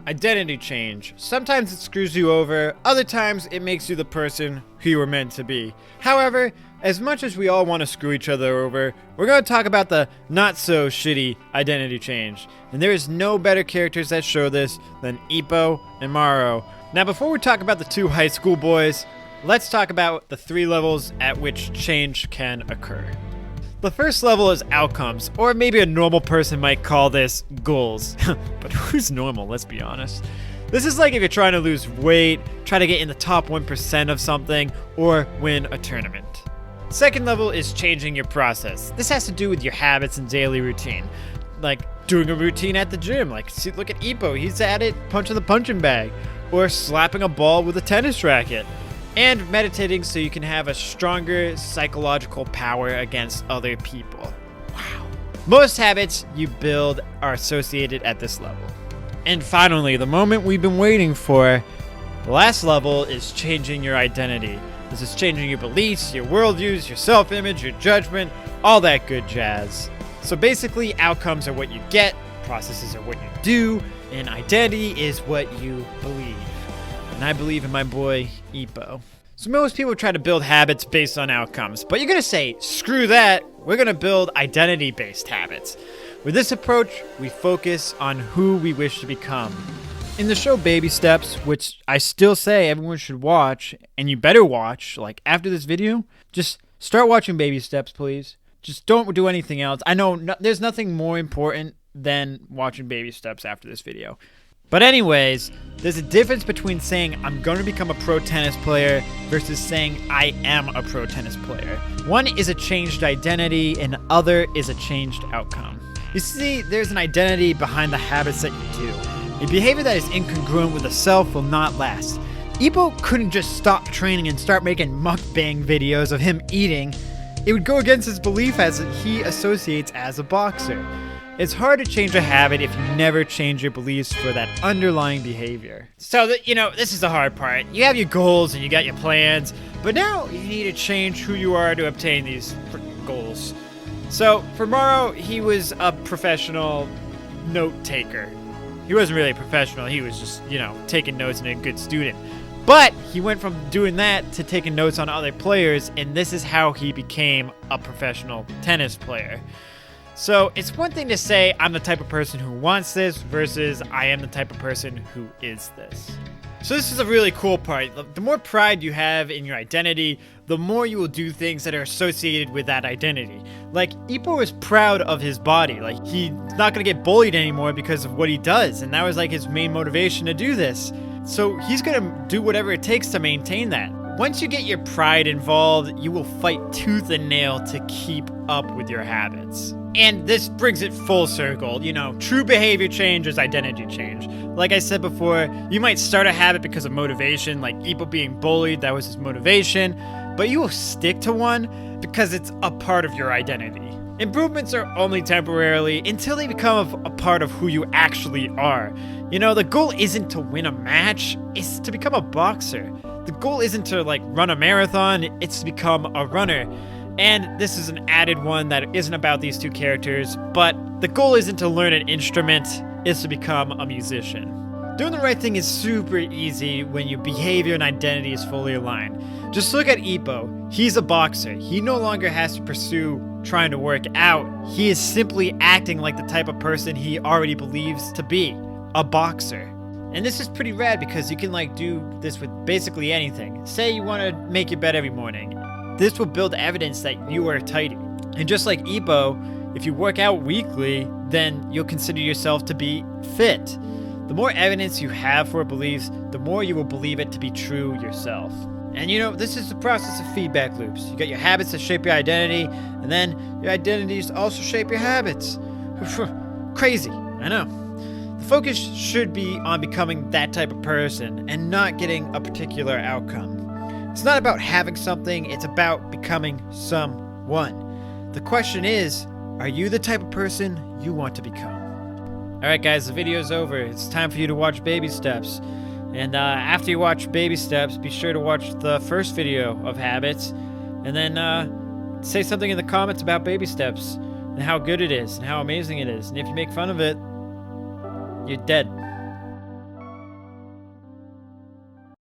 Identity change. Sometimes it screws you over, other times it makes you the person who you were meant to be. However, as much as we all want to screw each other over, we're going to talk about the not so shitty identity change. And there is no better characters that show this than Ippo and Maro. Now before we talk about the two high school boys, let's talk about the 3 levels at which change can occur. The first level is outcomes, or maybe a normal person might call this goals. But who's normal, let's be honest. This is like if you're trying to lose weight, try to get in the top 1% of something, or win a tournament. Second level is changing your process. This has to do with your habits and daily routine. Like doing a routine at the gym. Like, see, look at Ippo, he's at it punching the punching bag. Or slapping a ball with a tennis racket. And meditating so you can have a stronger psychological power against other people. Wow. Most habits you build are associated at this level. And finally, the moment we've been waiting for, the last level is changing your identity. This is changing your beliefs, your worldviews, your self-image, your judgment, all that good jazz. So basically, outcomes are what you get, processes are what you do, and identity is what you believe. And I believe in my boy, Ippo. So most people try to build habits based on outcomes, but you're gonna say, screw that, we're gonna build identity-based habits. With this approach, we focus on who we wish to become. In the show Baby Steps, which I still say everyone should watch, and you better watch, like after this video, just start watching Baby Steps, please. Just don't do anything else. I know there's nothing more important than watching Baby Steps after this video. But anyways, there's a difference between saying I'm going to become a pro tennis player versus saying I am a pro tennis player. One is a changed identity and other is a changed outcome. You see, there's an identity behind the habits that you do. A behavior that is incongruent with the self will not last. Ippo couldn't just stop training and start making mukbang videos of him eating. It would go against his belief as he associates as a boxer. It's hard to change a habit if you never change your beliefs for that underlying behavior. So, this is the hard part. You have your goals and you got your plans, but now you need to change who you are to obtain these goals. So, for Maro, he was a professional note taker. He wasn't really a professional, he was just, taking notes and a good student. But he went from doing that to taking notes on other players, and this is how he became a professional tennis player. So it's one thing to say I'm the type of person who wants this versus I am the type of person who is this. So this is a really cool part. The more pride you have in your identity, the more you will do things that are associated with that identity. Like, Ippo is proud of his body. Like, he's not gonna get bullied anymore because of what he does, and that was like his main motivation to do this. So he's gonna do whatever it takes to maintain that. Once you get your pride involved, you will fight tooth and nail to keep up with your habits. And this brings it full circle. True behavior change is identity change. Like I said before, you might start a habit because of motivation, like Ippo being bullied, that was his motivation, but you will stick to one because it's a part of your identity. Improvements are only temporarily until they become a part of who you actually are. The goal isn't to win a match, it's to become a boxer. The goal isn't to run a marathon, it's to become a runner. And this is an added one that isn't about these two characters, but the goal isn't to learn an instrument, it's to become a musician. Doing the right thing is super easy when your behavior and identity is fully aligned. Just look at Ippo. He's a boxer. He no longer has to pursue trying to work out. He is simply acting like the type of person he already believes to be, a boxer. And this is pretty rad because you can do this with basically anything. Say you want to make your bed every morning. This will build evidence that you are tidy. And just like Ippo, if you work out weekly, then you'll consider yourself to be fit. The more evidence you have for beliefs, the more you will believe it to be true yourself. And this is the process of feedback loops. You got your habits that shape your identity, and then your identities also shape your habits. Crazy, I know. The focus should be on becoming that type of person and not getting a particular outcome. It's not about having something, it's about becoming someone. The question is, are you the type of person you want to become? Alright guys, the video's over. It's time for you to watch Baby Steps. And after you watch Baby Steps, be sure to watch the first video of Habits. And then say something in the comments about Baby Steps and how good it is and how amazing it is. And if you make fun of it, you're dead.